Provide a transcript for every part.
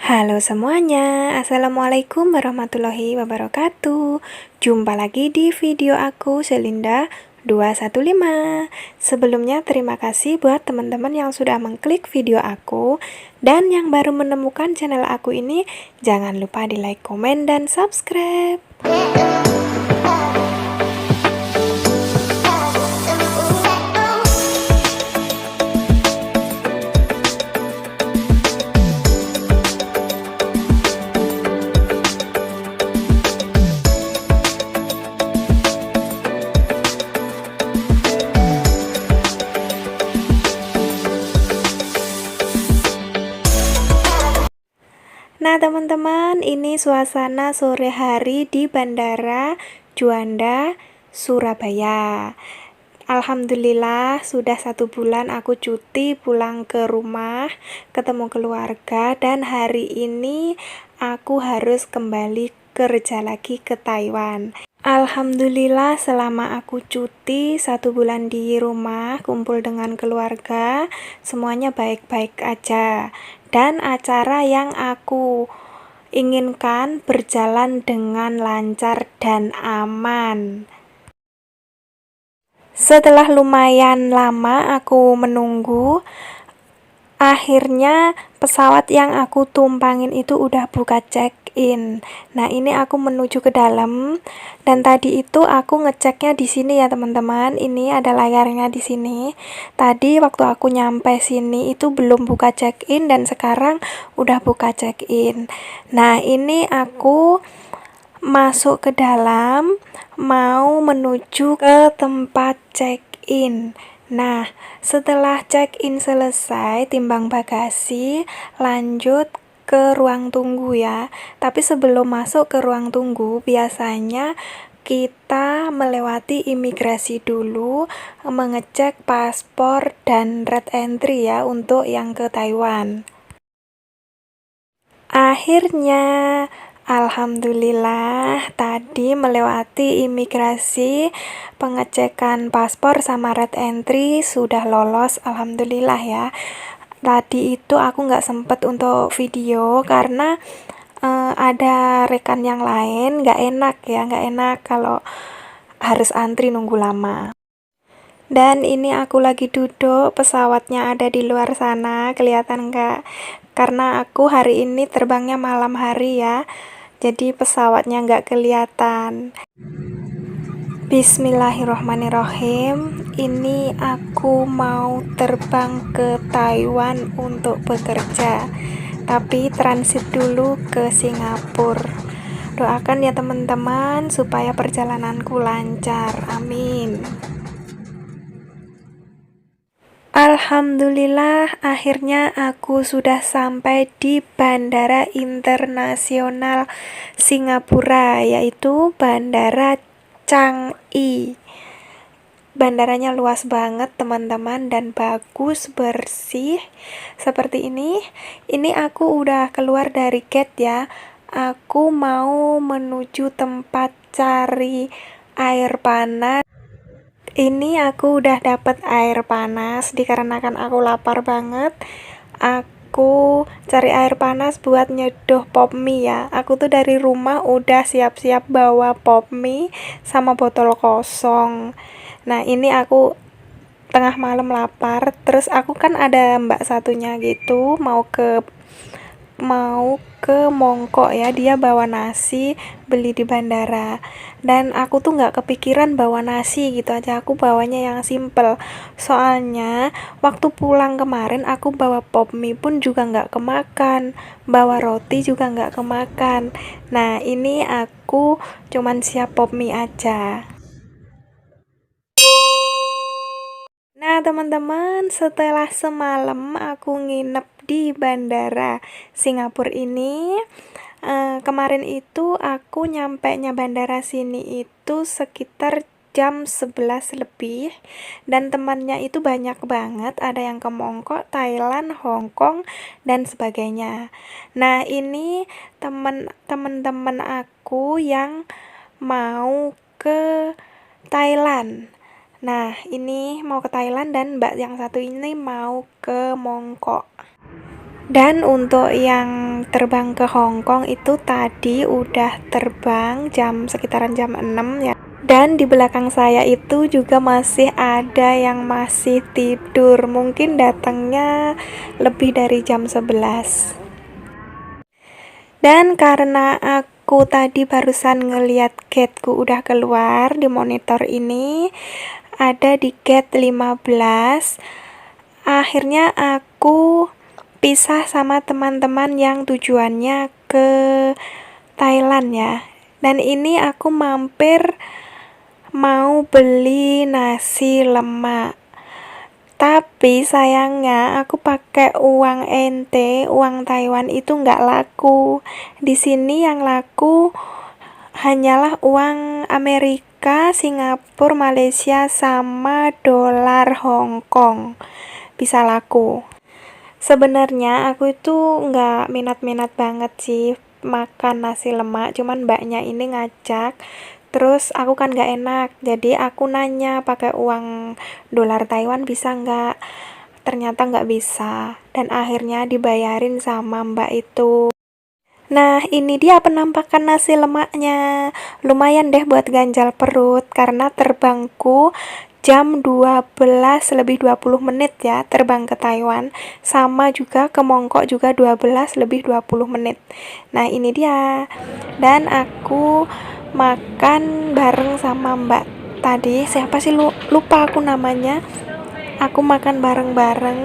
Halo semuanya, Assalamualaikum warahmatullahi wabarakatuh. Jumpa lagi di video aku, Selinda 215. Sebelumnya terima kasih buat teman-teman yang sudah mengklik video aku. Dan yang baru menemukan channel aku ini, jangan lupa di like, komen, dan subscribe. Nah teman-teman, ini suasana sore hari di Bandara Juanda, Surabaya. Alhamdulillah sudah 1 bulan aku cuti pulang ke rumah, ketemu keluarga, dan hari ini aku harus kembali kerja lagi ke Taiwan. Alhamdulillah selama aku cuti 1 bulan di rumah kumpul dengan keluarga, semuanya baik-baik aja. Dan acara yang aku inginkan berjalan dengan lancar dan aman. Setelah lumayan lama aku menunggu, akhirnya pesawat yang aku tumpangin itu udah buka check-in. Nah, ini aku menuju ke dalam dan tadi itu aku ngeceknya di sini ya, teman-teman. Ini ada layarnya di sini. Tadi waktu aku nyampe sini itu belum buka check-in dan sekarang udah buka check-in. Nah, ini aku masuk ke dalam, mau menuju ke tempat check-in. Nah, setelah check-in selesai, timbang bagasi, lanjut ke ruang tunggu ya. Tapi sebelum masuk ke ruang tunggu, biasanya kita melewati imigrasi dulu, mengecek paspor dan red entry ya untuk yang ke Taiwan. Akhirnya alhamdulillah tadi melewati imigrasi, pengecekan paspor sama red entry sudah lolos, alhamdulillah ya. Tadi itu aku nggak sempet untuk video karena ada rekan yang lain, nggak enak kalau harus antri nunggu lama. Dan ini aku lagi duduk, pesawatnya ada di luar sana, kelihatan nggak? Karena aku hari ini terbangnya malam hari ya, jadi pesawatnya nggak kelihatan. Bismillahirrohmanirrohim. Ini aku mau terbang ke Taiwan untuk bekerja, tapi transit dulu ke Singapura. Doakan ya teman-teman supaya perjalananku lancar, amin. Alhamdulillah akhirnya aku sudah sampai di Bandara Internasional Singapura, yaitu Bandara Changi. Bandaranya luas banget teman-teman dan bagus, bersih seperti ini. Ini aku udah keluar dari gate ya. Aku mau menuju tempat cari air panas. Ini aku udah dapet air panas dikarenakan aku lapar banget. Aku cari air panas buat nyeduh pop mie ya. Aku tuh dari rumah udah siap-siap bawa pop mie sama botol kosong. Nah, ini aku tengah malam lapar. Terus aku kan ada mbak satunya gitu mau ke Mongkok ya, dia bawa nasi beli di bandara, dan aku tuh nggak kepikiran bawa nasi gitu aja, aku bawanya yang simple. Soalnya waktu pulang kemarin aku bawa pop mie pun juga nggak kemakan, bawa roti juga nggak kemakan. Nah, ini aku cuman siap pop mie aja. Nah teman-teman, setelah semalam aku nginep di Bandara Singapura ini, kemarin itu aku nyampenya bandara sini itu sekitar jam 11 lebih, dan temannya itu banyak banget, ada yang ke Mongkok, Thailand, Hong Kong, dan sebagainya. Nah, ini teman-teman aku yang mau ke Thailand. Nah, ini mau ke Thailand dan mbak yang satu ini mau ke Mongkok. Dan untuk yang terbang ke Hong Kong itu tadi udah terbang sekitaran jam 6 ya. Dan di belakang saya itu juga masih ada yang masih tidur. Mungkin datangnya lebih dari jam 11. Dan karena aku tadi barusan ngeliat gateku udah keluar di monitor ini, ada di gate 15. Akhirnya aku pisah sama teman-teman yang tujuannya ke Thailand ya. Dan ini aku mampir mau beli nasi lemak. Tapi sayangnya aku pakai uang NT, uang Taiwan itu nggak laku. Di sini yang laku hanyalah uang Amerika, Singapura, Malaysia, sama dolar Hong Kong bisa laku. Sebenarnya aku itu nggak minat-minat banget sih makan nasi lemak, cuman mbaknya ini ngajak. Terus aku kan nggak enak, jadi aku nanya pakai uang dolar Taiwan bisa nggak? Ternyata nggak bisa, dan akhirnya dibayarin sama mbak itu. Nah, ini dia penampakan nasi lemaknya. Lumayan deh buat ganjal perut, karena terbangku jam 12 lebih 20 menit ya, terbang ke Taiwan. Sama juga ke Mongkok juga 12 lebih 20 menit. Nah, ini dia. Dan aku makan bareng sama mbak tadi. Siapa sih, lupa aku namanya. Aku makan bareng-bareng.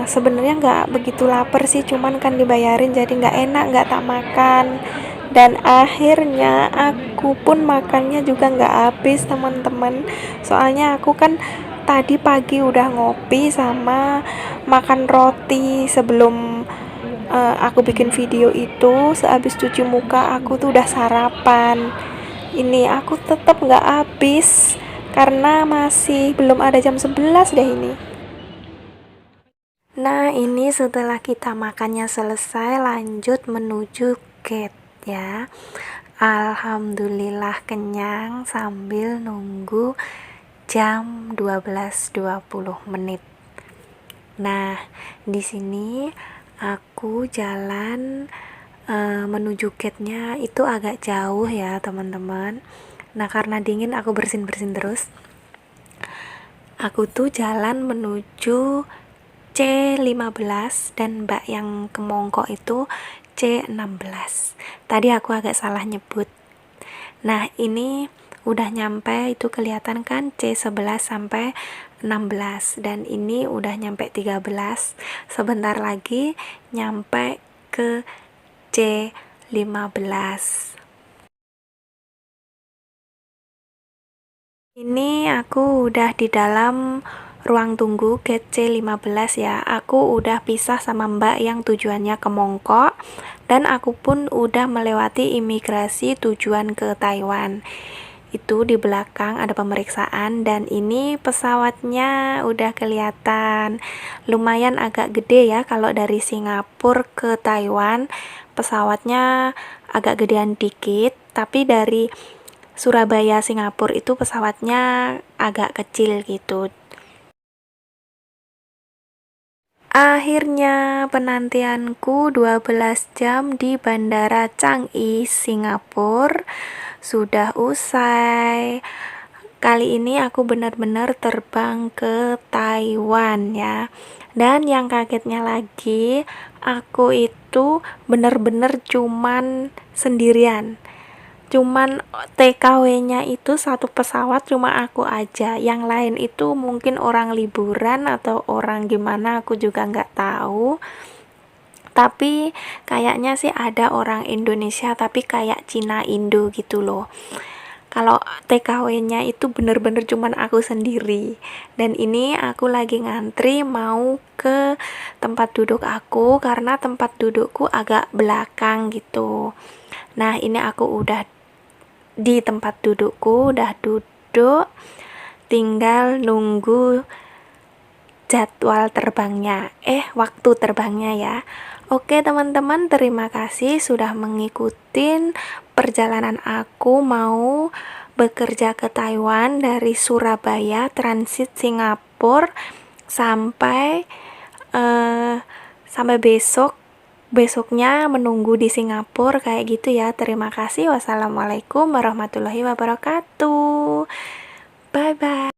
Sebenarnya nggak begitu lapar sih, cuman kan dibayarin jadi nggak enak nggak tak makan. Dan akhirnya aku pun makannya juga nggak habis teman-teman, soalnya aku kan tadi pagi udah ngopi sama makan roti sebelum aku bikin video itu. Sehabis cuci muka aku tuh udah sarapan. Ini aku tetap nggak habis karena masih belum ada jam 11 deh ini. Nah, ini setelah kita makannya selesai, lanjut menuju gate ya. Alhamdulillah kenyang sambil nunggu jam 12.20 menit. Nah, di sini aku jalan menuju gate-nya itu agak jauh ya, teman-teman. Nah, karena dingin aku bersin-bersin terus. Aku tuh jalan menuju C15 dan mbak yang ke Mongkok itu C16. Tadi aku agak salah nyebut. Nah, ini udah nyampe, itu kelihatan kan C11 sampai 16, dan ini udah nyampe 13. Sebentar lagi nyampe ke C15. Ini aku udah di dalam ruang tunggu gate C15 ya. Aku udah pisah sama mbak yang tujuannya ke Mongkok, dan aku pun udah melewati imigrasi tujuan ke Taiwan. Itu di belakang ada pemeriksaan, dan ini pesawatnya udah kelihatan. Lumayan agak gede ya, kalau dari Singapura ke Taiwan pesawatnya agak gedean dikit, tapi dari Surabaya Singapura itu pesawatnya agak kecil gitu. Akhirnya penantianku 12 jam di Bandara Changi, Singapura sudah usai. Kali ini aku benar-benar terbang ke Taiwan ya. Dan yang kagetnya lagi, aku itu benar-benar cuman sendirian. Cuman TKW-nya itu satu pesawat cuma aku aja, yang lain itu mungkin orang liburan atau orang gimana aku juga nggak tahu. Tapi kayaknya sih ada orang Indonesia, tapi kayak Cina Indo gitu loh. Kalau TKW-nya itu bener-bener cuman aku sendiri. Dan ini aku lagi ngantri mau ke tempat duduk aku, karena tempat dudukku agak belakang gitu. Nah, ini aku udah di tempat dudukku, udah duduk, tinggal nunggu jadwal terbangnya, waktu terbangnya ya. Oke teman-teman, terima kasih sudah mengikuti perjalanan aku mau bekerja ke Taiwan dari Surabaya transit Singapura sampai Sampai besoknya menunggu di Singapura kayak gitu ya. Terima kasih. Wassalamualaikum warahmatullahi wabarakatuh. Bye bye.